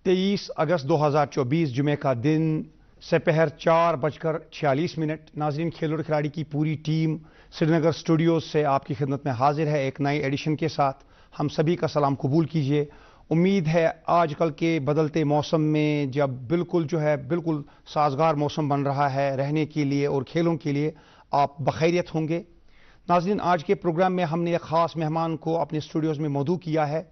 23 अगस्त 2024 जुमे का दिन दोपहर 4:46। नाजरीन, खेल और खिलाड़ी की पूरी टीम श्रीनगर स्टूडियोज से आपकी खिदमत में हाजिर है एक नई एडिशन के साथ। हम सभी का सलाम कबूल कीजिए। उम्मीद है आजकल के बदलते मौसम में जब बिल्कुल साजगार मौसम बन रहा है रहने के लिए और खेलों के लिए, आप बखैरियत होंगे। नाजरीन, आज के प्रोग्राम में हमने एक ख़ास मेहमान को अपने स्टूडियोज़ में मौजूद किया है।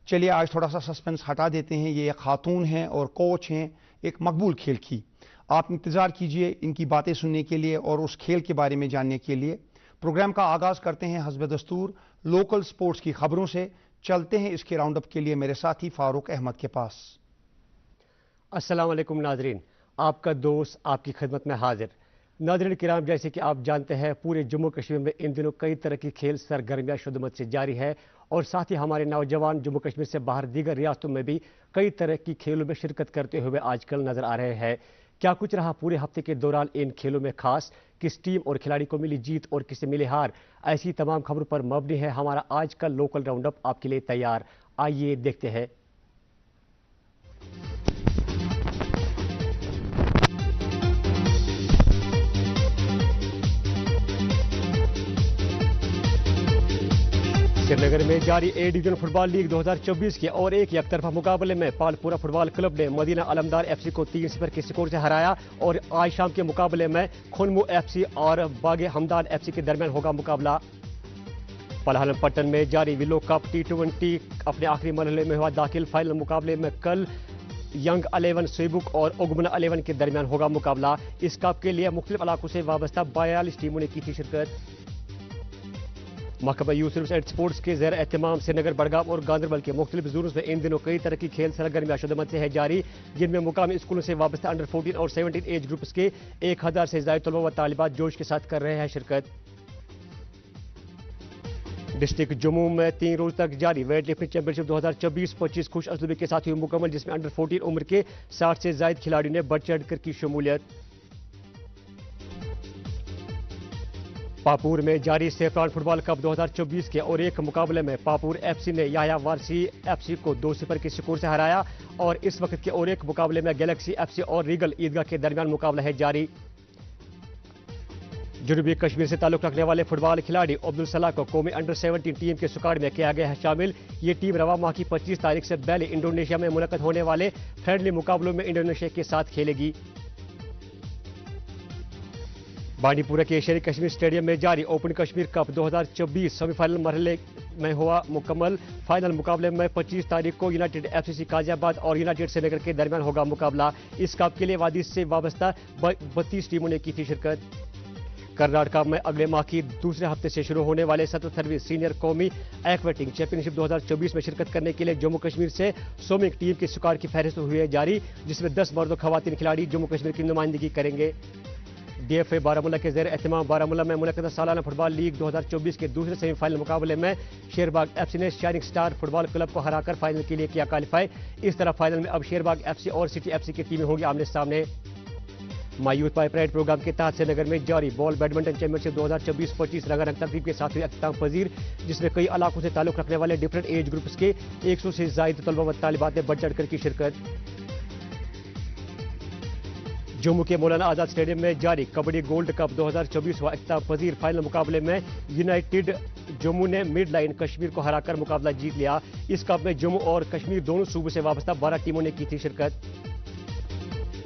चलिए आज थोड़ा सा सस्पेंस हटा देते हैं। ये एक खातून हैं और कोच हैं एक मकबूल खेल की। आप इंतज़ार कीजिए इनकी बातें सुनने के लिए और उस खेल के बारे में जानने के लिए। प्रोग्राम का आगाज़ करते हैं हस्ब दस्तूर लोकल स्पोर्ट्स की खबरों से। चलते हैं इसके राउंड अप के लिए मेरे साथी फारूक अहमद के पास। अस्सलाम वालेकुम नाजरीन, आपका दोस्त आपकी खिदमत में हाजिर। नाजरीन किराम, जैसे कि आप जानते हैं पूरे जम्मू कश्मीर में इन दिनों कई तरह की खेल सरगर्मियां शुद्धमत से जारी है और साथ ही हमारे नौजवान जम्मू कश्मीर से बाहर दीगर रियासतों में भी कई तरह की खेलों में शिरकत करते हुए आजकल नजर आ रहे हैं। क्या कुछ रहा पूरे हफ्ते के दौरान इन खेलों में खास, किस टीम और खिलाड़ी को मिली जीत और किसे मिली हार, ऐसी तमाम खबरों पर मबनी है हमारा आज का लोकल राउंड अप आपके लिए तैयार। आइए देखते हैं। श्रीनगर में जारी ए डिवीजन फुटबॉल लीग 2024 के और एक यकतरफा मुकाबले में पालपुरा फुटबॉल क्लब ने मदीना अलमदार एफसी को 3-0 के स्कोर से हराया और आज शाम के मुकाबले में खुनमु एफसी और बागे हमदान एफसी के दरमियान होगा मुकाबला। पलहन पट्टन में जारी विलो कप T20 अपने आखिरी मरहले में हुआ दाखिल। फाइनल मुकाबले में कल यंग 11 स्वीबुक और उगमना 11 के दरमियान होगा मुकाबला। इस कप के लिए मुख्तलिफ इलाकों से वाबस्ता 42 टीमों ने की थी शिरकत। महकमा यूथ एंड स्पोर्ट्स के ज़ेर एहतमाम श्रीनगर, बड़गाम और गांधरबल के मुख्तलिफ जोन्स में इन दिनों कई तरह की खेल सरगर्मियां शुद्धमत से है जारी, जिनमें मुकामी स्कूलों से वाबस्ता अंडर 14 और 17 एज ग्रुप्स के 1000 से ज्यादा तलबा व तालिबात जोश के साथ कर रहे हैं शिरकत। डिस्ट्रिक्ट जम्मू में 3 रोज तक जारी वेट लिफ्टिंग चैंपियनशिप 2024-25 खुश असलूबी के साथ हुई मुकम्मल, जिसमें अंडर 14 उम्र के 60 से ज्यादा खिलाड़ियों ने बढ़ चढ़कर की शमूलियत। पापुर में जारी सेफ्रॉन फुटबॉल कप 2024 के और एक मुकाबले में पापुर एफसी ने याया वारसी एफसी को 2-0 के स्कोर से हराया और इस वक्त के और एक मुकाबले में गैलेक्सी एफसी और रीगल ईदगाह के दरमियान मुकाबला है जारी। जनूबी कश्मीर से ताल्लुक रखने वाले फुटबॉल खिलाड़ी अब्दुल सलाह को कौमी अंडर 17 टीम के स्क्वाड में किया गया है शामिल। ये टीम रवा माह की 25 तारीख से पहले इंडोनेशिया में मुनक्कद होने वाले फ्रेंडली मुकाबलों में इंडोनेशिया के साथ खेलेगी। बांडीपुरा के शेर कश्मीर स्टेडियम में जारी ओपन कश्मीर कप 2024 सेमीफाइनल मरहले में हुआ मुकम्मल। फाइनल मुकाबले में 25 तारीख को यूनाइटेड एफसीसी गाजियाबाद और यूनाइटेड श्रीनगर के दरमियान होगा मुकाबला। इस कप के लिए वादी से वाबस्ता 32 टीमों ने की थी शिरकत। कर्नाटक में अगले माह की दूसरे हफ्ते से शुरू होने वाले 77वीं सीनियर कौमी एक्वेटिंग चैंपियनशिप 2024 में शिरकत करने के लिए जम्मू कश्मीर से स्विमिंग टीम की स्क्वाड की फहरिस्त हुई है जारी, जिसमें 10 मर्द और खवातीन खिलाड़ी जम्मू कश्मीर की नुमाइंदगी करेंगे। DFA बारामूला के ज़ेर एहतमाम बारामूला में मुनक्कद सालाना फुटबॉल लीग 2024 के दूसरे सेमीफाइनल मुकाबले में शेरबाग एफसी ने शाइनिंग स्टार फुटबॉल क्लब को हराकर फाइनल के लिए किया क्वालिफाई। इस तरह फाइनल में अब शेरबाग एफसी और सिटी एफसी की टीमें होंगी आमने सामने। माई यूथ पाई परेड प्रोग्राम के तहत श्रीनगर में जारी बॉल बैडमिंटन चैंपियनशिप 2024-25 रंगारंग तकरीब के साथ हुई अख्ताम पजीर, जिसमें कई इलाकों से ताल्लुक रखने वाले डिफरेंट एज ग्रुप्स के 100 से ज्यादा तलबा व तालिबात ने बढ़ चढ़कर की शिरकत। जम्मू के मौलाना आजाद स्टेडियम में जारी कबड्डी गोल्ड कप 2024 हुआ इख्तिताम पजीर। फाइनल मुकाबले में यूनाइटेड जम्मू ने मिड लाइन कश्मीर को हराकर मुकाबला जीत लिया। इस कप में जम्मू और कश्मीर दोनों सूबों से वाबस्ता 12 टीमों ने की थी शिरकत।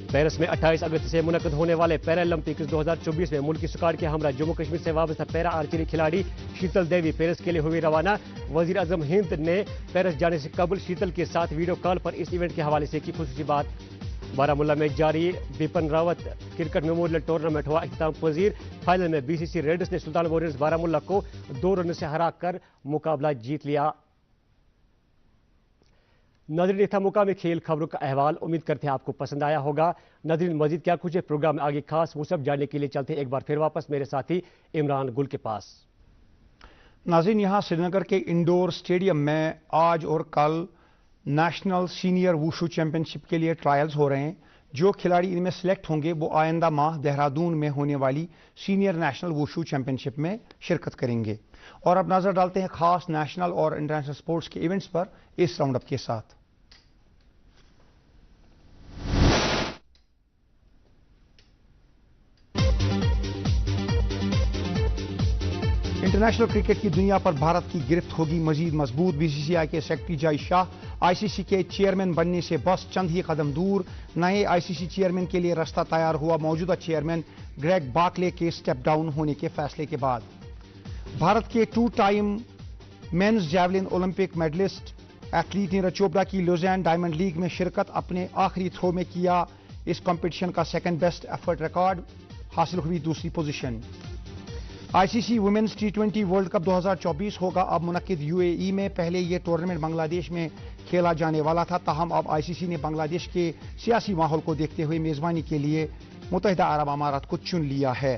पेरिस में 28 अगस्त से मुनक्कद होने वाले पैरालंपिक्स 2024 में मुल्की स्क्वाड के हमरा जम्मू कश्मीर से वाबस्ता पैरा आर्चरी खिलाड़ी शीतल देवी पेरिस के लिए हुई रवाना। वजीर आजम हिंद ने पेरिस जाने से कबल शीतल के साथ वीडियो कॉल पर इस इवेंट के हवाले से की खुसूसी बात। बारामूला में जारी Bipin Rawat cricket memorial tournament हुआ इख्तिताम पजीर। फाइनल में BCC रेडर्स ने सुल्तान वॉरियर्स बारामूला को 2 रन से हराकर मुकाबला जीत लिया। नाज़रीन, था मुकामी खेल खबरों का अहवाल। उम्मीद करते हैं आपको पसंद आया होगा। नाज़रीन, मजीद क्या कुछ है प्रोग्राम में आगे खास, वो सब जानने के लिए चलते हैं एक बार फिर वापस मेरे साथी इमरान गुल के पास। नाज़रीन, यहाँ श्रीनगर के इंडोर स्टेडियम में आज और कल नेशनल सीनियर वुशु चैंपियनशिप के लिए ट्रायल्स हो रहे हैं। जो खिलाड़ी इनमें सेलेक्ट होंगे वो आइंदा माह देहरादून में होने वाली सीनियर नेशनल वुशु चैंपियनशिप में शिरकत करेंगे। और अब नजर डालते हैं खास नेशनल और इंटरनेशनल स्पोर्ट्स के इवेंट्स पर इस राउंड अप के साथ। इंटरनेशनल क्रिकेट की दुनिया पर भारत की गिरफ्त होगी मजीद मजबूत। बीसीसीआई के सेक्रेटरी जय शाह आईसीसी के चेयरमैन बनने से बस चंद ही कदम दूर। नए आईसीसी चेयरमैन के लिए रास्ता तैयार हुआ मौजूदा चेयरमैन ग्रेग बार्कले के स्टेप डाउन होने के फैसले के बाद। भारत के 2 time men's javelin Olympic medallist athlete Neeraj Chopra की लुज़ैन डायमंड लीग में शिरकत। अपने आखिरी थ्रो में किया इस कंपटीशन का सेकंड बेस्ट एफर्ट रिकॉर्ड, हासिल हुई दूसरी position. ICC women's T20 World Cup 2024 होगा अब मुनक्किद यूएई में। पहले ये टूर्नामेंट बांग्लादेश में खेला जाने वाला था, ताहम अब आईसीसी ने बांग्लादेश के सियासी माहौल को देखते हुए मेजबानी के लिए मुत्तहिदा अरब अमारात को चुन लिया है।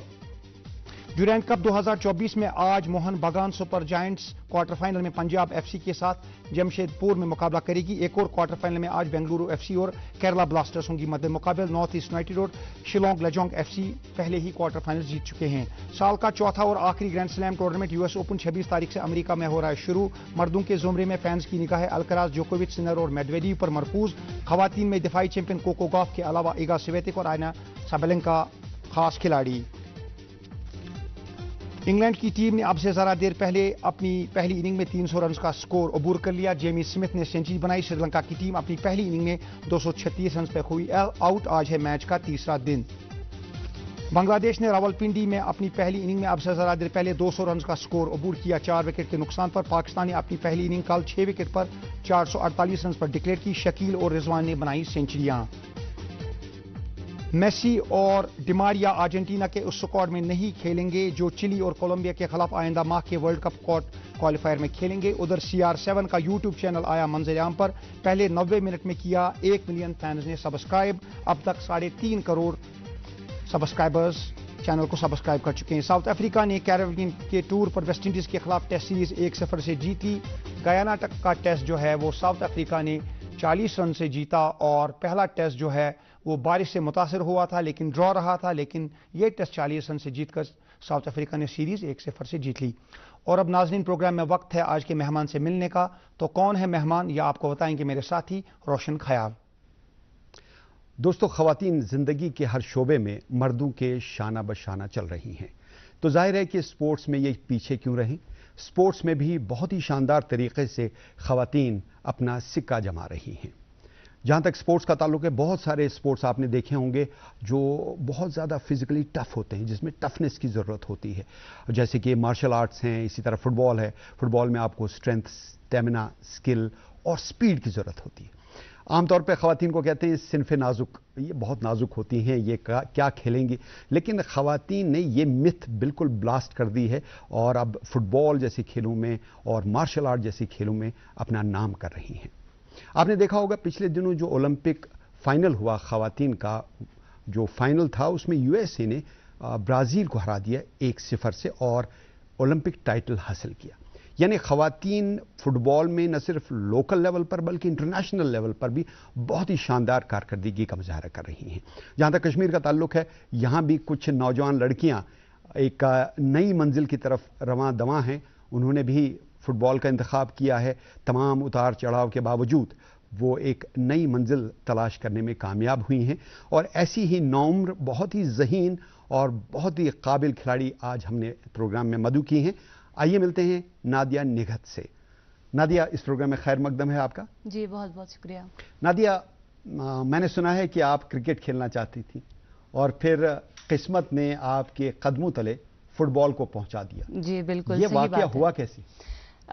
ड्यूरेंट कप 2024 में आज मोहन बगान सुपर जायंट्स क्वार्टर फाइनल में पंजाब एफसी के साथ जमशेदपुर में मुकाबला करेगी। एक और क्वार्टर फाइनल में आज बेंगलुरु एफसी और केरला ब्लास्टर्स होंगी मद्दे मुकाबले। नॉर्थ ईस्ट यूनाइटेड और शिलोंग लेजोंग एफसी पहले ही क्वार्टर फाइनल जीत चुके हैं। साल का चौथा और आखिरी grand slam tournament US open 26 तारीख से अमेरिका में हो रहा है शुरू। मर्दों के जुमरे में फैंस की निगाहें अल्कराज, जोकोविच, सिनर और मेडवेडेव पर मरकूज। खवातीन में दिफाई चैंपियन कोको गॉफ के अलावा इगा स्वियातेक और आयना साबेलेंका खास खिलाड़ी। इंग्लैंड की टीम ने अब से जरा देर पहले अपनी पहली इनिंग में 300 रन का स्कोर अबूर कर लिया। जेमी स्मिथ ने सेंचुरी बनाई। श्रीलंका की टीम अपनी पहली इनिंग में 236 रन पर हुई आउट। आज है मैच का तीसरा दिन। बांग्लादेश ने रावलपिंडी में अपनी पहली इनिंग में अब से जरा देर पहले 200 रन का स्कोर अबूर किया 4 विकेट के नुकसान पर। पाकिस्तान ने अपनी पहली इनिंग कल 6 विकेट पर 448 रन पर डिक्लेयर की। शकील और रिजवान ने बनाई सेंचुरियां। मेसी और डिमारिया अर्जेंटीना के उस स्क्वाड में नहीं खेलेंगे जो चिली और कोलंबिया के खिलाफ आइंदा माह के वर्ल्ड कप क्वालिफायर में खेलेंगे। उधर CR7 का यूट्यूब चैनल आया मंजर-ए-आम पर। पहले 90 मिनट में किया 1 मिलियन फैंस ने सब्सक्राइब। अब तक 3.5 करोड़ सब्सक्राइबर्स चैनल को सब्सक्राइब कर चुके हैं। साउथ अफ्रीका ने कैरेबियन के टूर पर वेस्ट इंडीज के खिलाफ टेस्ट सीरीज 1-0 से जीती। गयाना तक का टेस्ट जो है वो साउथ अफ्रीका ने 40 रन से जीता और पहला टेस्ट जो है वो बारिश से मुतासिर हुआ था लेकिन ड्रॉ रहा था, लेकिन ये टेस्ट 40 रन से जीतकर साउथ अफ्रीका ने सीरीज 1-0 से जीत ली। और अब नाज़रीन प्रोग्राम में वक्त है आज के मेहमान से मिलने का। तो कौन है मेहमान या आपको बताएंगे मेरे साथी रोशन ख्याल। दोस्तों, ख़वातीन ज़िंदगी के हर शोबे में मर्दों के शाना बशाना चल रही हैं, तो जाहिर है कि स्पोर्ट्स में ये पीछे क्यों रहें। स्पोर्ट्स में भी बहुत ही शानदार तरीके से ख़वातीन अपना सिक्का जमा रही हैं। जहाँ तक स्पोर्ट्स का ताल्लुक है, बहुत सारे स्पोर्ट्स आपने देखे होंगे जो बहुत ज़्यादा फिज़िकली टफ़ होते हैं, जिसमें टफनेस की ज़रूरत होती है, जैसे कि मार्शल आर्ट्स हैं, इसी तरह फुटबॉल है। फुटबॉल में आपको स्ट्रेंथ, स्टेमिना, स्किल और स्पीड की ज़रूरत होती है। आमतौर पर ख़वातीन को कहते हैं सिनफ़े नाजुक, ये बहुत नाजुक होती हैं, ये क्या खेलेंगी। लेकिन ख़वातीन ने ये मिथ बिल्कुल ब्लास्ट कर दी है और अब फुटबॉल जैसे खेलों में और मार्शल आर्ट जैसे खेलों में अपना नाम कर रही हैं। आपने देखा होगा पिछले दिनों जो ओलंपिक फाइनल हुआ ख़वातीन का, जो फाइनल था उसमें यूएसए ने ब्राज़ील को हरा दिया 1-0 से और ओलंपिक टाइटल हासिल किया। यानी ख़वातीन फुटबॉल में न सिर्फ लोकल लेवल पर बल्कि इंटरनेशनल लेवल पर भी बहुत ही शानदार कारकर्दगी का मुजाहरा कर रही हैं। जहाँ तक कश्मीर का ताल्लुक है, यहाँ भी कुछ नौजवान लड़कियाँ एक नई मंजिल की तरफ रवां दवां हैं। उन्होंने भी फुटबॉल का इंतखाब किया है। तमाम उतार चढ़ाव के बावजूद वो एक नई मंजिल तलाश करने में कामयाब हुई हैं और ऐसी ही नौम्र, बहुत ही ज़हीन और बहुत ही काबिल खिलाड़ी आज हमने प्रोग्राम में मदऊ की हैं। आइए मिलते हैं नादिया निघत से। नादिया, इस प्रोग्राम में खैर मकदम है आपका। जी, बहुत बहुत शुक्रिया। नादिया, मैंने सुना है कि आप क्रिकेट खेलना चाहती थी और फिर किस्मत ने आपके कदमों तले फुटबॉल को पहुंचा दिया। जी बिल्कुल, ये वाकया हुआ कैसे?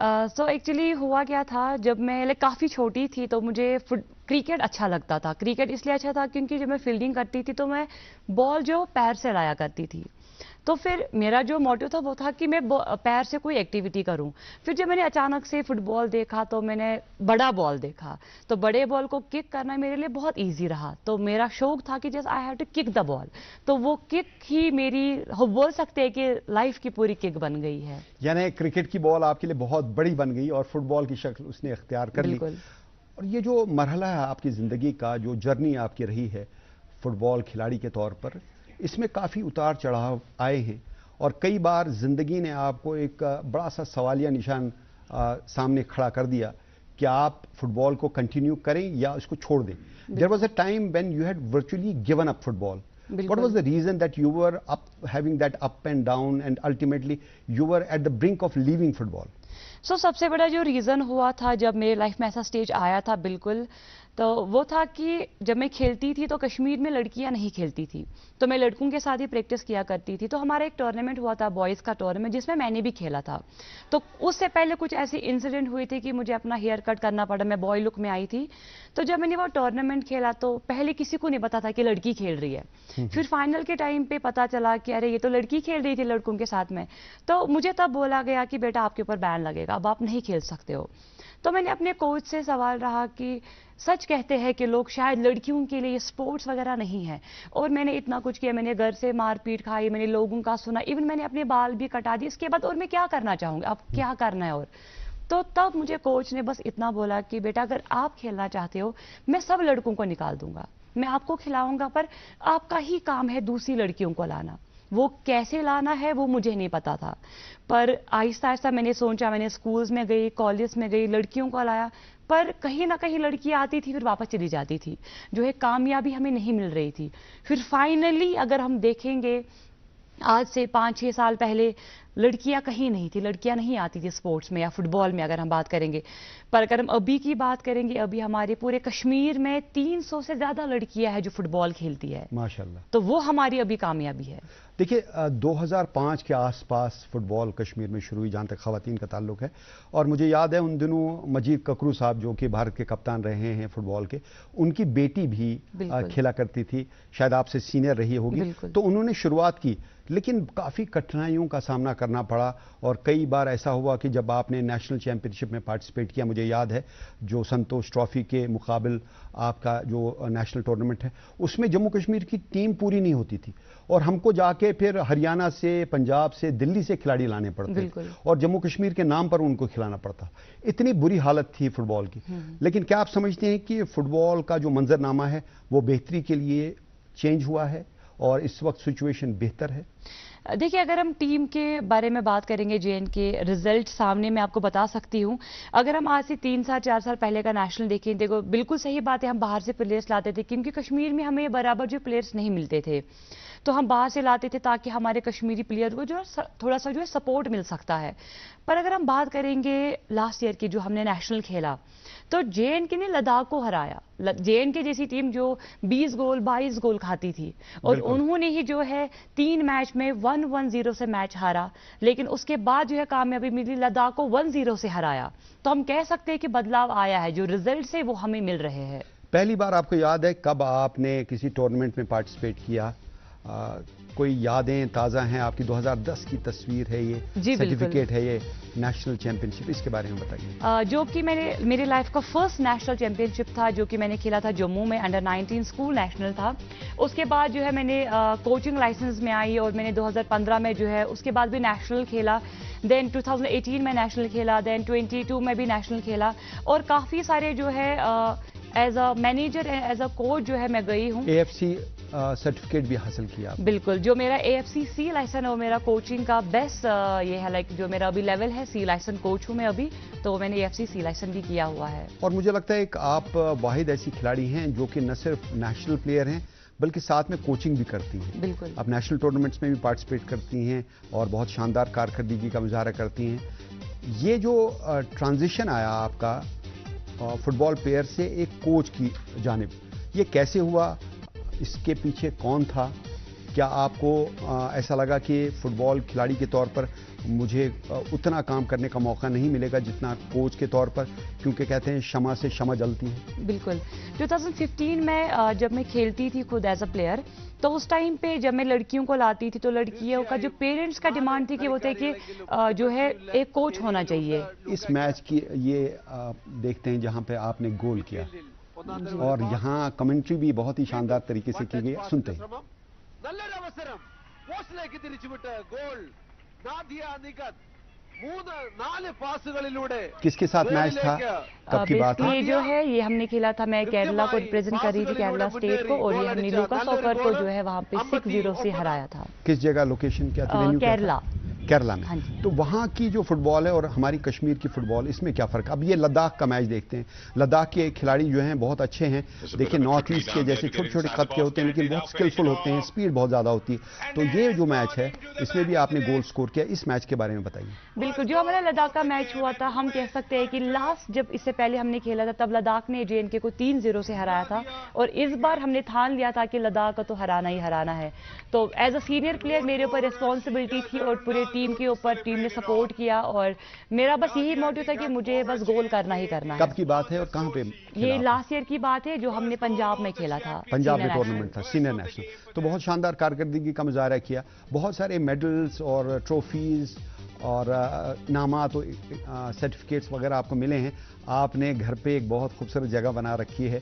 सो एक्चुअली हुआ क्या था, जब मैं काफ़ी छोटी थी तो मुझे क्रिकेट अच्छा लगता था। क्रिकेट इसलिए अच्छा था क्योंकि जब मैं फील्डिंग करती थी तो मैं बॉल जो पैर से लाया करती थी। तो फिर मेरा जो मोटिव था वो था कि मैं पैर से कोई एक्टिविटी करूं। फिर जब मैंने अचानक से फुटबॉल देखा तो मैंने बड़ा बॉल देखा, तो बड़े बॉल को किक करना मेरे लिए बहुत इजी रहा। तो मेरा शौक था कि just I have to kick the ball. तो वो किक ही मेरी, बोल सकते हैं कि लाइफ की पूरी किक बन गई है। यानी क्रिकेट की बॉल आपके लिए बहुत बड़ी बन गई और फुटबॉल की शक्ल उसने इख्तियार कर ली। और ये जो मरहला है आपकी ज़िंदगी का, जो जर्नी आपकी रही है फुटबॉल खिलाड़ी के तौर पर, इसमें काफ़ी उतार चढ़ाव आए हैं और कई बार ज़िंदगी ने आपको एक बड़ा सा सवालिया निशान सामने खड़ा कर दिया कि आप फुटबॉल को कंटिन्यू करें या इसको छोड़ दें। There was a time when you had virtually given up football, What was the reason that you were having that up and down, and ultimately you were at the brink of leaving football? सबसे बड़ा जो reason हुआ था जब मेरे life में ऐसा stage आया था बिल्कुल, तो वो था कि जब मैं खेलती थी तो कश्मीर में लड़कियां नहीं खेलती थी, तो मैं लड़कों के साथ ही प्रैक्टिस किया करती थी। तो हमारा एक टूर्नामेंट हुआ था, बॉयज़ का टूर्नामेंट, जिसमें मैंने भी खेला था। तो उससे पहले कुछ ऐसे इंसिडेंट हुए थे कि मुझे अपना हेयर कट करना पड़ा, मैं बॉय लुक में आई थी। तो जब मैंने वो टूर्नामेंट खेला तो पहले किसी को नहीं पता था कि लड़की खेल रही है। फिर फाइनल के टाइम पे पता चला कि अरे ये तो लड़की खेल रही थी लड़कों के साथ में। तो मुझे तब बोला गया कि बेटा आपके ऊपर बैन लगेगा, अब आप नहीं खेल सकते हो। तो मैंने अपने कोच से सवाल रहा कि सच कहते हैं कि लोग शायद लड़कियों के लिए स्पोर्ट्स वगैरह नहीं है, और मैंने इतना कुछ किया, मैंने घर से मारपीट खाई, मैंने लोगों का सुना, इवन मैंने अपने बाल भी कटा दिए इसके बाद, और मैं क्या करना चाहूँगी, अब क्या करना है। और तो तब मुझे कोच ने बस इतना बोला कि बेटा अगर आप खेलना चाहते हो मैं सब लड़कों को निकाल दूंगा, मैं आपको खिलाऊंगा, पर आपका ही काम है दूसरी लड़कियों को लाना। वो कैसे लाना है वो मुझे नहीं पता था, पर आहिस्ता आहिस्ता मैंने सोचा, मैंने स्कूल्स में गई, कॉलेज में गई, लड़कियों को लाया, पर कहीं ना कहीं लड़कियां आती थी फिर वापस चली जाती थी, जो है कामयाबी हमें नहीं मिल रही थी। फिर फाइनली अगर हम देखेंगे आज से 5-6 साल पहले लड़कियां कहीं नहीं थी, लड़कियां नहीं आती थी स्पोर्ट्स में या फुटबॉल में अगर हम बात करेंगे। पर अगर हम अभी की बात करेंगे, अभी हमारे पूरे कश्मीर में 300 से ज़्यादा लड़कियां हैं जो फुटबॉल खेलती है, माशाल्लाह। तो वो हमारी अभी कामयाबी है। देखिए 2005 के आसपास फुटबॉल कश्मीर में शुरू हुई जहाँ तक ख़वातीन का ताल्लुक है, और मुझे याद है उन दिनों मजीद ककरू साहब जो कि भारत के कप्तान रहे हैं फुटबॉल के, उनकी बेटी भी खेला करती थी, शायद आपसे सीनियर रही होगी, तो उन्होंने शुरुआत की, लेकिन काफ़ी कठिनाइयों का सामना करना पड़ा। और कई बार ऐसा हुआ कि जब आपने नेशनल चैंपियनशिप में पार्टिसिपेट किया, मुझे याद है जो संतोष ट्रॉफी के मुकाबिल आपका जो नेशनल टूर्नामेंट है उसमें जम्मू कश्मीर की टीम पूरी नहीं होती थी, और हमको जाके फिर हरियाणा से, पंजाब से, दिल्ली से खिलाड़ी लाने पड़ते, और जम्मू कश्मीर के नाम पर उनको खिलाना पड़ता। इतनी बुरी हालत थी फुटबॉल की। लेकिन क्या आप समझते हैं कि फुटबॉल का जो मंजरनामा है वो बेहतरी के लिए चेंज हुआ है और इस वक्त सिचुएशन बेहतर है? देखिए अगर हम टीम के बारे में बात करेंगे, जेएन के रिजल्ट सामने मैं आपको बता सकती हूँ। अगर हम आज से 3 साल 4 साल पहले का नेशनल देखें, देखो बिल्कुल सही बात है, हम बाहर से प्लेयर्स लाते थे क्योंकि कश्मीर में हमें बराबर जो प्लेयर्स नहीं मिलते थे, तो हम बाहर से लाते थे ताकि हमारे कश्मीरी प्लेयर को जो थोड़ा सा जो है सपोर्ट मिल सकता है। पर अगर हम बात करेंगे लास्ट ईयर की जो हमने नेशनल खेला, तो जेएनके ने लद्दाख को हराया। जेएनके जैसी टीम जो 20 गोल 22 गोल खाती थी, और उन्होंने ही जो है 3 मैच में 1-1-0 से मैच हारा, लेकिन उसके बाद जो है कामयाबी मिली, लद्दाख को 1-0 से हराया। तो हम कह सकते हैं कि बदलाव आया है, जो रिजल्ट है वो हमें मिल रहे हैं। पहली बार आपको याद है कब आपने किसी टूर्नामेंट में पार्टिसिपेट किया? कोई यादें ताज़ा हैं आपकी? 2010 की तस्वीर है ये, सर्टिफिकेट है ये नेशनल चैंपियनशिप, इसके बारे में बताइए। जो कि मेरे लाइफ का फर्स्ट नेशनल चैंपियनशिप था, जो कि मैंने खेला था जम्मू में, अंडर 19 स्कूल नेशनल था। उसके बाद जो है मैंने कोचिंग लाइसेंस में आई, और मैंने 2015 में जो है उसके बाद भी नेशनल खेला। देन 2018 में नेशनल खेला, देन 22 में भी नेशनल खेला, और काफ़ी सारे जो है as a manager, as a coach जो है मैं गई हूँ। AFC सर्टिफिकेट भी हासिल किया? बिल्कुल, जो मेरा AFC C लाइसेंस है वो मेरा कोचिंग का बेस्ट ये है, लाइक जो मेरा अभी लेवल है, C लाइसेंस कोच हूँ मैं अभी, तो मैंने AFC C लाइसेंस भी किया हुआ है। और मुझे लगता है कि आप वाहिद ऐसी खिलाड़ी हैं जो कि न सिर्फ नेशनल प्लेयर हैं बल्कि साथ में कोचिंग भी करती हैं। बिल्कुल, आप नेशनल टूर्नामेंट्स में भी पार्टिसिपेट करती हैं और बहुत शानदार कारकर्दगी का मुजाहरा करती हैं। ये जो ट्रांजिशन आया आपका फुटबॉल प्लेयर से एक कोच की जानिब, ये कैसे हुआ? इसके पीछे कौन था? क्या आपको ऐसा लगा कि फुटबॉल खिलाड़ी के तौर पर मुझे उतना काम करने का मौका नहीं मिलेगा जितना कोच के तौर पर, क्योंकि कहते हैं शमा से शमा जलती है? बिल्कुल, 2015 में जब मैं खेलती थी खुद एज अ प्लेयर, तो उस टाइम पे जब मैं लड़कियों को लाती थी तो लड़कियों का जो पेरेंट्स का डिमांड थी कि वो थे कि जो है एक कोच होना चाहिए। इस मैच की ये देखते हैं जहां पे आपने गोल किया, और यहाँ कमेंट्री भी बहुत ही शानदार तरीके से की गई, सुनते हैं। किसके साथ मैच था, कब की बात है? ये जो है ये हमने खेला था, मैं केरला को रिप्रेजेंट कर रही थी, केरला स्टेट को, और ये हमने लुकास ओकर को जो है वहाँ पे 6-0 से हराया था। किस जगह, लोकेशन क्या थी? केरला। केरला में। हाँ जी। तो वहाँ की जो फुटबॉल है और हमारी कश्मीर की फुटबॉल, इसमें क्या फ़र्क? अब ये लद्दाख का मैच देखते हैं, लद्दाख के खिलाड़ी जो हैं बहुत अच्छे हैं। देखिए नॉर्थ ईस्ट के जैसे छोटे छोटे कद के होते हैं लेकिन बहुत स्किलफुल होते हैं, स्पीड बहुत ज़्यादा होती है। तो ये जो मैच है इसमें भी आपने गोल स्कोर किया, इस मैच के बारे में बताइए। बिल्कुल, जो हमारा लद्दाख का मैच हुआ था, हम कह सकते हैं कि लास्ट जब इससे पहले हमने खेला था तब लद्दाख ने JNK को 3-0 से हराया था, और इस बार हमने ठान लिया था कि लद्दाख को तो हराना ही हराना है। तो एज अ सीनियर प्लेयर मेरे ऊपर रिस्पॉन्सिबिलिटी थी और पूरे टीम के ऊपर, टीम ने सपोर्ट किया, और मेरा बस यही मोटिव था कि मुझे बस गोल करना ही करना है। कब की बात है और कहाँ पे? ये लास्ट ईयर की बात है, जो हमने पंजाब में खेला था, पंजाब में senior टूर्नामेंट था, सीनियर नेशनल। तो बहुत शानदार कारकर्दगी का मुजाहरा किया, बहुत सारे मेडल्स और ट्रॉफीज और इनामात और सर्टिफिकेट्स वगैरह आपको मिले हैं। आपने घर पे एक बहुत खूबसूरत जगह बना रखी है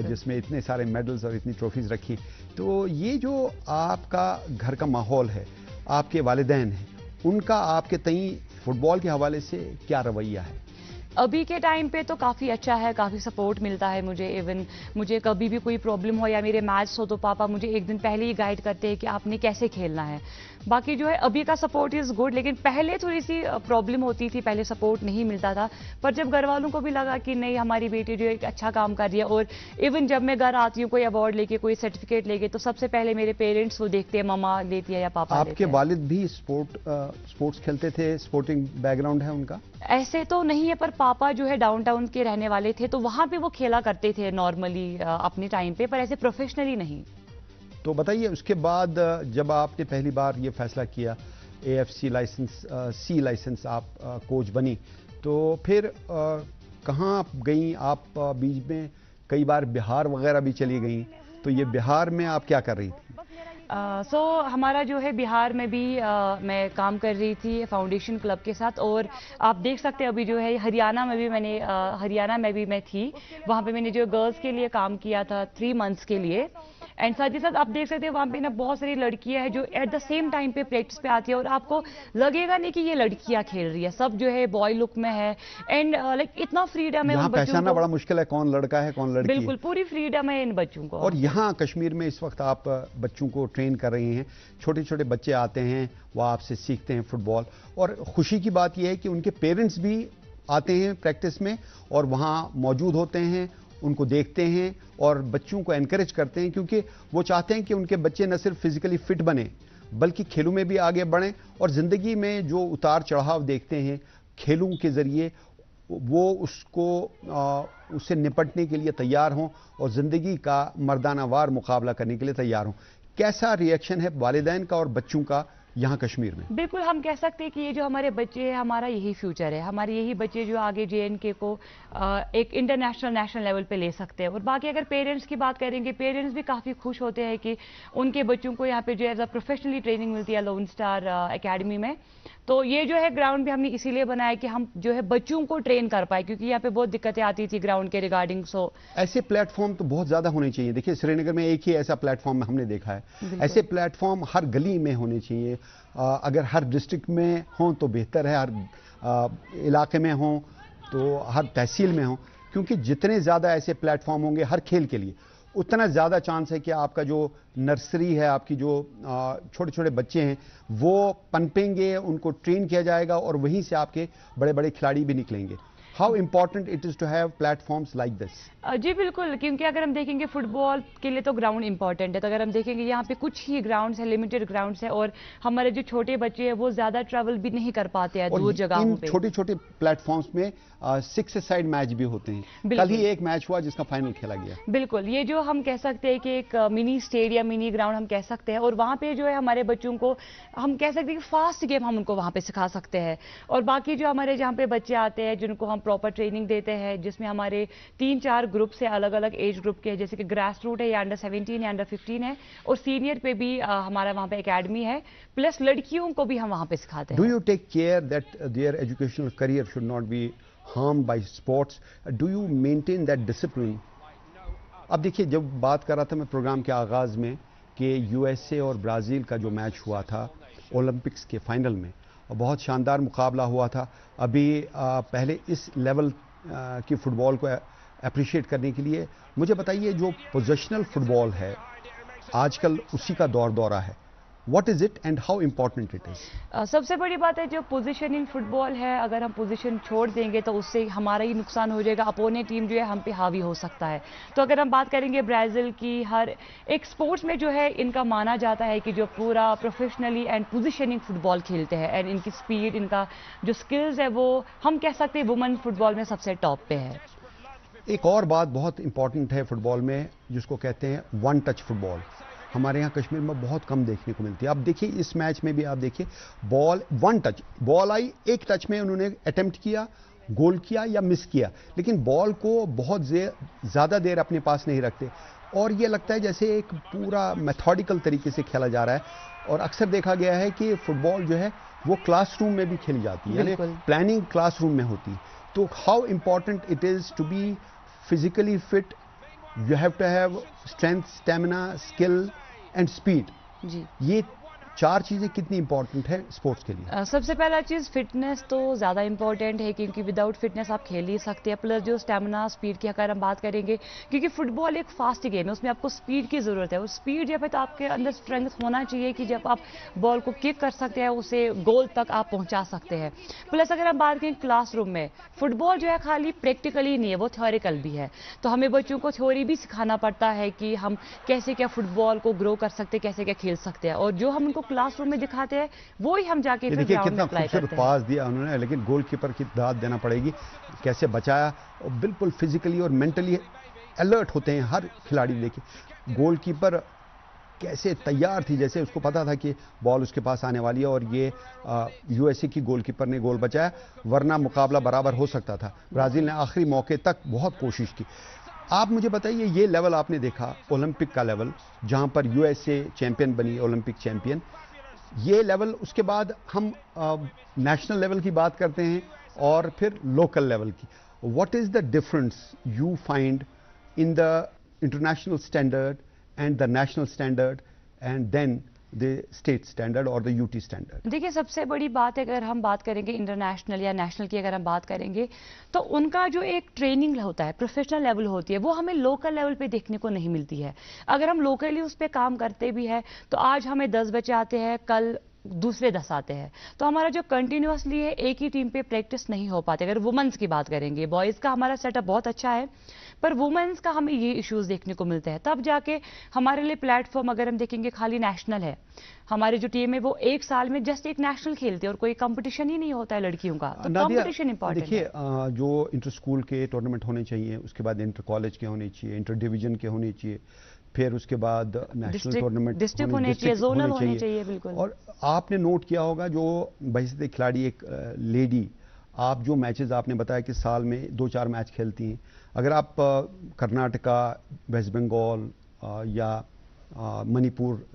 जिसमें इतने सारे मेडल्स और इतनी ट्रॉफीज रखी। तो ये जो आपका घर का माहौल है, आपके वालिदैन हैं, उनका आपके तई फुटबॉल के हवाले से क्या रवैया है? अभी के टाइम पे तो काफ़ी अच्छा है, काफ़ी सपोर्ट मिलता है मुझे। इवन मुझे कभी भी कोई प्रॉब्लम हो या मेरे मैच हो तो पापा मुझे एक दिन पहले ही गाइड करते हैं कि आपने कैसे खेलना है। बाकी जो है अभी का सपोर्ट इज़ गुड, लेकिन पहले थोड़ी सी प्रॉब्लम होती थी, पहले सपोर्ट नहीं मिलता था। पर जब घर वालों को भी लगा कि नहीं, हमारी बेटी जो एक अच्छा काम कर रही है, और इवन जब मैं घर आती हूँ कोई अवार्ड लेके, कोई सर्टिफिकेट लेके, तो सबसे पहले मेरे पेरेंट्स वो देखते हैं, मम्मा लेती है या पापा लेते आपके हैं। वालिद भी स्पोर्ट्स खेलते थे? स्पोर्टिंग बैकग्राउंड है उनका? ऐसे तो नहीं है, पर पापा जो है डाउनटाउन के रहने वाले थे, तो वहाँ पे वो खेला करते थे नॉर्मली अपने टाइम पे, पर ऐसे प्रोफेशनली नहीं। तो बताइए, उसके बाद जब आपने पहली बार ये फैसला किया, AFC लाइसेंस, C लाइसेंस, आप कोच बनी, तो फिर कहाँ आप गई? आप बीच में कई बार बिहार वगैरह भी चली गई, तो ये बिहार में आप क्या कर रही थी? हमारा जो है बिहार में भी मैं काम कर रही थी फाउंडेशन क्लब के साथ, और आप देख सकते हैं अभी जो है हरियाणा में भी मैं थी। वहाँ पे मैंने जो गर्ल्स के लिए काम किया था 3 मंथ्स के लिए। एंड साथ ही साथ आप देख सकते हैं वहाँ पे ना बहुत सारी लड़कियां हैं जो एट द सेम टाइम पे प्रैक्टिस पे आती है, और आपको लगेगा नहीं कि ये लड़कियां खेल रही है, सब जो है बॉय लुक में है। एंड लाइक इतना फ्रीडम है यहाँ उन बच्चों पहचानना को, बड़ा मुश्किल है कौन लड़का है कौन लड़की है। बिल्कुल पूरी फ्रीडम है इन बच्चों को। और यहाँ कश्मीर में इस वक्त आप बच्चों को ट्रेन कर रही हैं, छोटे छोटे बच्चे आते हैं, वो आपसे सीखते हैं फुटबॉल, और खुशी की बात यह है कि उनके पेरेंट्स भी आते हैं प्रैक्टिस में और वहाँ मौजूद होते हैं, उनको देखते हैं और बच्चों को एनकरेज करते हैं, क्योंकि वो चाहते हैं कि उनके बच्चे न सिर्फ फिजिकली फिट बने बल्कि खेलों में भी आगे बढ़ें, और ज़िंदगी में जो उतार चढ़ाव देखते हैं खेलों के ज़रिए वो उससे निपटने के लिए तैयार हों और ज़िंदगी का मर्दानावार मुकाबला करने के लिए तैयार हों। कैसा रिएक्शन है वालिदैन का और बच्चों का यहाँ कश्मीर में? बिल्कुल, हम कह सकते हैं कि ये जो हमारे बच्चे हैं, हमारा यही फ्यूचर है, हमारे यही बच्चे जो आगे JNK को एक इंटरनेशनल नेशनल लेवल पे ले सकते हैं। और बाकी अगर पेरेंट्स की बात करेंगे, पेरेंट्स भी काफ़ी खुश होते हैं कि उनके बच्चों को यहाँ पे जो है प्रोफेशनली ट्रेनिंग मिलती है लोन स्टार एकेडमी में। तो ये जो है ग्राउंड भी हमने इसीलिए बनाया कि हम जो है बच्चों को ट्रेन कर पाए, क्योंकि यहाँ पे बहुत दिक्कतें आती थी ग्राउंड के रिगार्डिंग। सो ऐसे प्लेटफॉर्म तो बहुत ज़्यादा होने चाहिए। देखिए श्रीनगर में एक ही ऐसा प्लेटफॉर्म हमने देखा है, ऐसे प्लेटफॉर्म हर गली में होने चाहिए। अगर हर डिस्ट्रिक्ट में हों तो बेहतर है, हर इलाके में हों तो हर तहसील में हों, क्योंकि जितने ज़्यादा ऐसे प्लेटफॉर्म होंगे हर खेल के लिए, उतना ज़्यादा चांस है कि आपका जो नर्सरी है, आपकी जो छोटे छोटे बच्चे हैं वो पनपेंगे, उनको ट्रेन किया जाएगा और वहीं से आपके बड़े बड़े खिलाड़ी भी निकलेंगे। How important it is to have platforms like this? जी बिल्कुल, क्योंकि अगर हम देखेंगे फुटबॉल के लिए तो ग्राउंड इंपॉर्टेंट है, तो अगर हम देखेंगे यहाँ पे कुछ ही ग्राउंड्स हैं, लिमिटेड ग्राउंड्स हैं, और हमारे जो छोटे बच्चे हैं वो ज़्यादा ट्रैवल भी नहीं कर पाते हैं दूर जगहों पे। छोटे छोटे प्लेटफॉर्म्स में 6 साइड मैच भी होते हैं। कल ही एक मैच हुआ जिसका फाइनल खेला गया। बिल्कुल, ये जो हम कह सकते हैं कि एक मिनी स्टेडियम, मिनी ग्राउंड हम कह सकते हैं, और वहाँ पे जो है हमारे बच्चों को हम कह सकते हैं कि फास्ट गेम हम उनको वहाँ पे सिखा सकते हैं। और बाकी जो हमारे जहाँ पे बच्चे आते हैं जिनको हम प्रॉपर ट्रेनिंग देते हैं, जिसमें हमारे 3-4 ग्रुप से अलग अलग एज ग्रुप के हैं, जैसे कि ग्रास रूट है या अंडर 17 या अंडर 15 है, और सीनियर पे भी हमारा वहाँ पे एकेडमी है, प्लस लड़कियों को भी हम वहाँ पे सिखाते हैं। Do you take care that their educational career should not be harmed by sports? Do you maintain that discipline? अब देखिए, जब बात कर रहा था मैं प्रोग्राम के आगाज़ में कि USA और ब्राज़ील का जो मैच हुआ था ओलंपिक्स के फाइनल में, और बहुत शानदार मुकाबला हुआ था। अभी पहले इस लेवल की फ़ुटबॉल को अप्रिशिएट करने के लिए मुझे बताइए, जो पोजेशनल फ़ुटबॉल है आजकल उसी का दौर है, What is it and how important it is? सबसे बड़ी बात है जो पोजीशनिंग फुटबॉल है, अगर हम पोजीशन छोड़ देंगे तो उससे हमारा ही नुकसान हो जाएगा, अपोनेंट टीम जो है हम पे हावी हो सकता है। तो अगर हम बात करेंगे ब्राज़ील की, हर एक स्पोर्ट्स में जो है इनका माना जाता है कि जो पूरा प्रोफेशनली एंड पोजीशनिंग फुटबॉल खेलते हैं, एंड इनकी स्पीड, इनका जो स्किल्स है वो हम कह सकते हैं वुमेन फुटबॉल में सबसे टॉप पे है। एक और बात बहुत इंपॉर्टेंट है फुटबॉल में, जिसको कहते हैं वन टच फुटबॉल। हमारे यहाँ कश्मीर में बहुत कम देखने को मिलती है। आप देखिए इस मैच में भी आप देखिए बॉल वन टच, बॉल आई, एक टच में उन्होंने अटेम्प्ट किया, गोल किया या मिस किया, लेकिन बॉल को बहुत ज़्यादा देर अपने पास नहीं रखते और ये लगता है जैसे एक पूरा मेथोडिकल तरीके से खेला जा रहा है। और अक्सर देखा गया है कि फुटबॉल जो है वो क्लासरूम में भी खेली जाती है, यानी प्लानिंग क्लासरूम में होती है। तो how important it is to be physically fit, you have to have strength, stamina, skill and speed. जी, ये चार चीजें कितनी इंपॉर्टेंट है स्पोर्ट्स के लिए? सबसे पहला चीज़ फिटनेस तो ज़्यादा इंपॉर्टेंट है, क्योंकि विदाउट फिटनेस आप खेल नहीं सकते हैं। प्लस जो स्टेमिना, स्पीड की अगर हम बात करेंगे, क्योंकि फुटबॉल एक फास्ट गेम है, उसमें आपको स्पीड की ज़रूरत है। और स्पीड जब है तो आपके अंदर स्ट्रेंथ होना चाहिए कि जब आप बॉल को किक कर सकते हैं उसे गोल तक आप पहुँचा सकते हैं। प्लस अगर हम बात करें क्लासरूम में, फुटबॉल जो है खाली प्रैक्टिकली नहीं है, वो थ्योरिकल भी है। तो हमें बच्चों को थ्योरी भी सिखाना पड़ता है कि हम कैसे क्या फुटबॉल को ग्रो कर सकते हैं, कैसे क्या खेल सकते हैं, और जो हम उनको क्लासरूम में दिखाते हैं वो ही हम जाके फिर देखिए ग्राउंड में कितना अप्लाई खूबसूरत करते हैं। पास दिया उन्होंने, लेकिन गोलकीपर की दाद देना पड़ेगी, कैसे बचाया। और बिल्कुल फिजिकली और मेंटली अलर्ट होते हैं हर खिलाड़ी। देखिए गोलकीपर कैसे तैयार थी, जैसे उसको पता था कि बॉल उसके पास आने वाली है, और ये यूएसए की गोलकीपर ने गोल बचाया, वरना मुकाबला बराबर हो सकता था। ब्राजील ने आखिरी मौके तक बहुत कोशिश की। आप मुझे बताइए, ये लेवल आपने देखा ओलंपिक का लेवल, जहां पर यूएसए चैंपियन बनी, ओलंपिक चैंपियन, ये लेवल, उसके बाद हम नेशनल लेवल की बात करते हैं और फिर लोकल लेवल की। What is the difference you find in the international standard and the national standard and then the state standard और द यूटी स्टैंडर्ड? देखिए सबसे बड़ी बात है, अगर हम बात करेंगे इंटरनेशनल या नेशनल की अगर हम बात करेंगे, तो उनका जो एक ट्रेनिंग होता है, प्रोफेशनल लेवल होती है, वो हमें लोकल लेवल पे देखने को नहीं मिलती है। अगर हम लोकली उस पर काम करते भी है तो आज हमें 10 बच्चे आते हैं, कल दूसरे 10 आते हैं, तो हमारा जो कंटिन्यूअसली है एक ही टीम पे प्रैक्टिस नहीं हो पाती। अगर वुमेन्स की बात करेंगे, बॉयज़ का हमारा सेटअप बहुत अच्छा है, पर वुमेन्स का हमें ये इश्यूज देखने को मिलते हैं। तब जाके हमारे लिए प्लेटफॉर्म, अगर हम देखेंगे खाली नेशनल है, हमारी जो टीम है वो एक साल में जस्ट एक नेशनल खेलती है और कोई कंपटीशन ही नहीं होता है लड़कियों का। तो कंपटीशन इंपॉर्टेंट है। देखिए जो इंटर स्कूल के टूर्नामेंट होने चाहिए, उसके बाद इंटर कॉलेज के होने चाहिए, इंटर डिवीजन के होने चाहिए, फिर उसके बाद नेशनल टूर्नामेंट डिस्ट्रिक्ट होने चाहिए, जोनल होने चाहिए। बिल्कुल। और आपने नोट किया होगा जो बहिस्ते खिलाड़ी, एक लेडी, आप जो मैचेस आपने बताया कि साल में 2-4 मैच खेलती हैं, अगर आप कर्नाटका, वेस्ट बंगाल या मणिपुर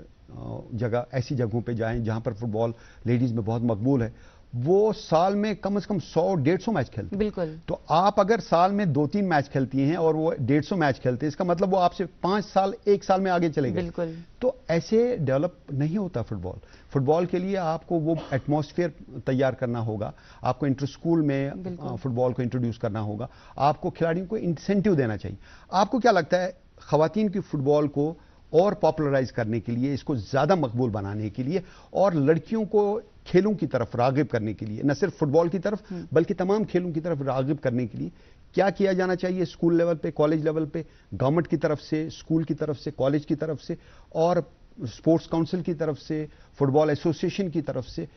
जगह, ऐसी जगहों पे जाएं जहां पर फुटबॉल लेडीज में बहुत मकबूल है, वो साल में कम से कम 100-150 मैच खेलते हैं। बिल्कुल। तो आप अगर साल में 2-3 मैच खेलती हैं और वो 150 मैच खेलते हैं, इसका मतलब वो आपसे 5 साल, 1 साल में आगे चले गए। बिल्कुल। तो ऐसे डेवलप नहीं होता फुटबॉल। फुटबॉल के लिए आपको वो एटमॉस्फेयर तैयार करना होगा, आपको इंटर स्कूल में फुटबॉल को इंट्रोड्यूस करना होगा, आपको खिलाड़ियों को इंसेंटिव देना चाहिए। आपको क्या लगता है, खवातीन की फुटबॉल को और पॉपुलराइज करने के लिए, इसको ज्यादा मकबूल बनाने के लिए और लड़कियों को खेलों की तरफ रागिब करने के लिए, न सिर्फ फुटबॉल की तरफ बल्कि तमाम खेलों की तरफ रागिब करने के लिए क्या किया जाना चाहिए? स्कूल लेवल पे, कॉलेज लेवल पे, गवर्नमेंट की तरफ से, स्कूल की तरफ से, कॉलेज की तरफ से और स्पोर्ट्स काउंसिल की तरफ से, फुटबॉल एसोसिएशन की तरफ से,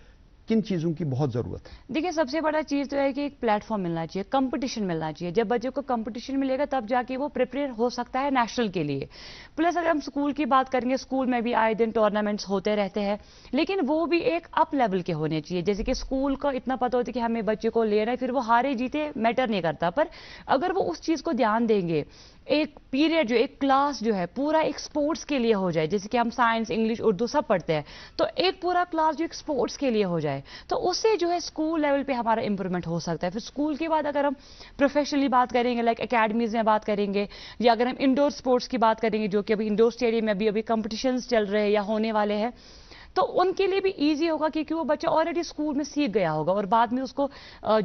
किन चीजों की बहुत जरूरत है? देखिए सबसे बड़ा चीज तो है कि एक प्लेटफॉर्म मिलना चाहिए, कंपटीशन मिलना चाहिए। जब बच्चों को कंपटीशन मिलेगा तब जाके वो प्रिपेयर हो सकता है नेशनल के लिए। प्लस अगर हम स्कूल की बात करेंगे, स्कूल में भी आए दिन टूर्नामेंट्स होते रहते हैं, लेकिन वो भी एक अप लेवल के होने चाहिए। जैसे कि स्कूल को इतना पता होता है कि हमें बच्चे को लेना है, फिर वो हारे जीते मैटर नहीं करता, पर अगर वो उस चीज को ध्यान देंगे, एक पीरियड जो, एक क्लास जो है पूरा एक स्पोर्ट्स के लिए हो जाए, जैसे कि हम साइंस, इंग्लिश, उर्दू सब पढ़ते हैं, तो एक पूरा क्लास जो एक स्पोर्ट्स के लिए हो जाए, तो उससे जो है स्कूल लेवल पे हमारा इंप्रूवमेंट हो सकता है। फिर स्कूल के बाद अगर हम प्रोफेशनली बात करेंगे, लाइक एकेडमीज में बात करेंगे, या अगर हम इंडोर स्पोर्ट्स की बात करेंगे, जो कि अभी इंडोर स्टेडियम में अभी कंपटीशंस चल रहे हैं या होने वाले हैं, تو ان کے لیے بھی ایزی ہوگا کیونکہ وہ بچہ آلریڈی اسکول میں سیکھ گیا ہوگا اور بعد میں اس کو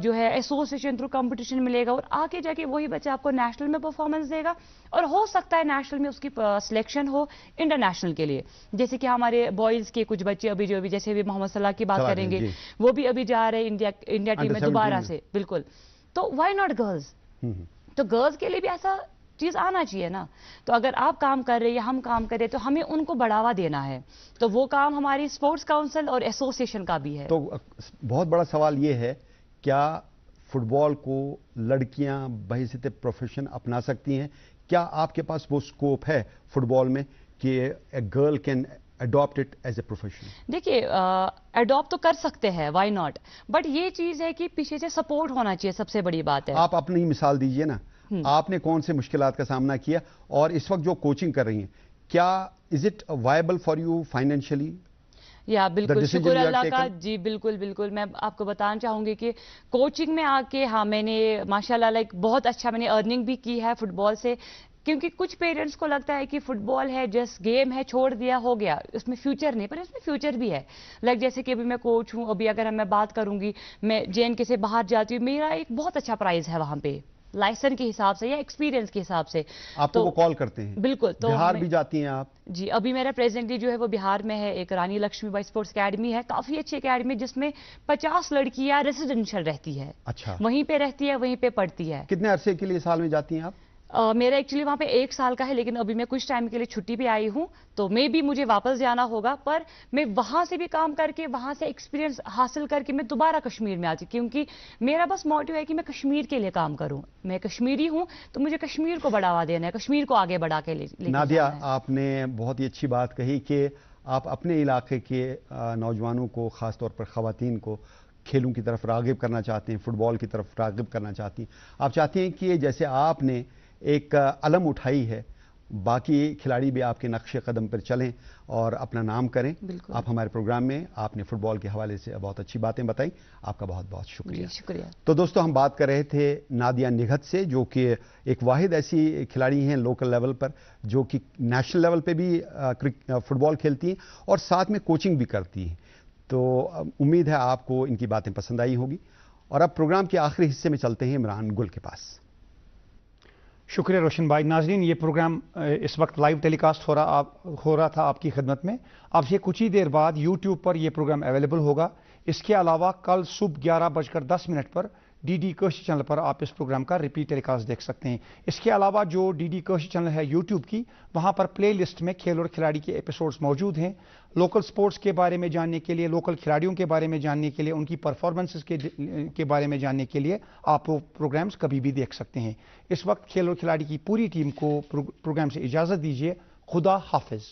جو ہے ایسوسیشن تھرو کمپٹیشن ملے گا اور آگے جا کے وہی بچہ آپ کو نیشنل میں پرفارمنس دے گا اور ہو سکتا ہے نیشنل میں اس کی سلیکشن ہو انٹرنیشنل کے لیے. جیسے کہ ہمارے بوائز کے کچھ بچے ابھی جو بھی جیسے بھی محمد صلاح کی بات کریں گے وہ بھی ابھی جا رہے ہیں انڈیا ٹیم میں دوبارہ سے. بالکل. تو وائی ناٹ گرلز؟ تو گرلز کے لیے بھی ایسا چیز آنا چاہیے نا. تو اگر آپ کام کر رہے ہیں یا ہم کام کر رہے ہیں تو ہمیں ان کو بڑھاوا دینا ہے. تو وہ کام ہماری اسپورٹس کاؤنسل اور ایسوسیشن کا بھی ہے. تو بہت بڑا سوال یہ ہے کیا فٹ بال کو لڑکیاں بحیثیت پروفیشن اپنا سکتی ہیں؟ کیا آپ کے پاس وہ سکوپ ہے فٹ بال میں کہ a girl can adapt it as a profession? دیکھیے اڈاپٹ تو کر سکتے ہیں, وائی ناٹ, بٹ یہ چیز ہے کہ پیچھے سے سپورٹ ہونا چاہیے, سب سے بڑی بات ہے. آپ اپنی مثال دیجئے نا, آپ نے کون سے مشکلات کا سامنا کیا اور اس وقت جو کوچنگ کر رہی ہیں کیا is it viable for you financially? یا بالکل شکر اللہ کا. جی بالکل بالکل. میں آپ کو بتانا چاہوں گی کہ کوچنگ میں آ کے ہاں میں نے ماشاء اللہ لائک بہت اچھا میں نے ارننگ بھی کی ہے فٹ بال سے, کیونکہ کچھ پیرنٹس کو لگتا ہے کہ فٹ بال ہے جسٹ گیم ہے, چھوڑ دیا ہو گیا, اس میں فیوچر نہیں, پر اس میں فیوچر بھی ہے. لائک جیسے کہ ابھی میں کوچ ہوں, ابھی اگر میں بات کروں گی میں JNK سے باہر جاتی ہوں, میرا ایک بہت اچھا پرائز ہے وہاں پہ لائسنس کے حساب سے یا ایکسپیرینس کے حساب سے. آپ کو وہ کال کرتے ہیں؟ بالکل. تو بہار بھی جاتی ہیں آپ؟ جی ابھی میرا پریزنٹلی جو ہے وہ بہار میں ہے, ایک رانی لکشمی بائی اسپورٹس اکیڈمی ہے, کافی اچھی اکیڈمی جس میں 50 لڑکیاں ریزیڈینشیل رہتی ہے. اچھا. وہیں پہ رہتی ہے, وہیں پہ پڑھتی ہے. کتنے عرصے کے لیے سال میں جاتی ہیں آپ؟ میرا ایکچولی وہاں پہ 1 سال کا ہے, لیکن ابھی میں کچھ ٹائم کے لیے چھٹی پہ آئی ہوں, تو میں بھی مجھے واپس جانا ہوگا, پر میں وہاں سے بھی کام کر کے وہاں سے ایکسپیرینس حاصل کر کے میں دوبارہ کشمیر میں آتی, کیونکہ میرا بس موٹیو ہے کہ میں کشمیر کے لیے کام کروں. میں کشمیری ہوں تو مجھے کشمیر کو بڑھاوا دینا ہے, کشمیر کو آگے بڑھا کے لے. نادیہ, آپ نے بہت ہی اچھی بات کہی کہ آپ اپنے علاقے کے نوجوانوں کو, خاص طور پر خواتین کو کھیلوں کی طرف راغب کرنا چاہتے ہیں, فٹ بال کی طرف راغب کرنا چاہتی ہیں. آپ چاہتی ہیں کہ جیسے آپ نے ایک علم اٹھائی ہے, باقی کھلاڑی بھی آپ کے نقش قدم پر چلیں اور اپنا نام کریں. آپ ہمارے پروگرام میں آپ نے فٹ بال کے حوالے سے بہت اچھی باتیں بتائیں, آپ کا بہت بہت شکریہ. شکریہ. تو دوستو, ہم بات کر رہے تھے نادیہ نگہت سے, جو کہ ایک واحد ایسی کھلاڑی ہیں لوکل لیول پر جو کہ نیشنل لیول پہ بھی فٹ بال کھیلتی ہیں اور ساتھ میں کوچنگ بھی کرتی ہیں. تو امید ہے آپ کو ان کی باتیں پسند آئی ہوگی. اور اب پروگرام کے آخری حصے میں چلتے ہیں عمران گل کے پاس. شکریہ روشن بھائی. ناظرین, یہ پروگرام اس وقت لائیو ٹیلی کاسٹ ہو رہا تھا آپ کی خدمت میں. اب سے کچھ ہی دیر بعد یوٹیوب پر یہ پروگرام اویلیبل ہوگا. اس کے علاوہ کل صبح 11:10 پر DD کشی چینل پر آپ اس پروگرام کا ریپیٹ ٹیلی کاسٹ دیکھ سکتے ہیں. اس کے علاوہ جو DD کشی چینل ہے یوٹیوب کی, وہاں پر پلے لسٹ میں کھیل اور کھلاڑی کے ایپیسوڈز موجود ہیں. لوکل سپورٹس کے بارے میں جاننے کے لیے, لوکل کھلاڑیوں کے بارے میں جاننے کے لیے, ان کی پرفارمنسز کے بارے میں جاننے کے لیے آپ وہ پروگرامز کبھی بھی دیکھ سکتے ہیں. اس وقت کھیل اور کھلاڑی کی پوری ٹیم کو پروگرام سے اجازت دیجیے. خدا حافظ.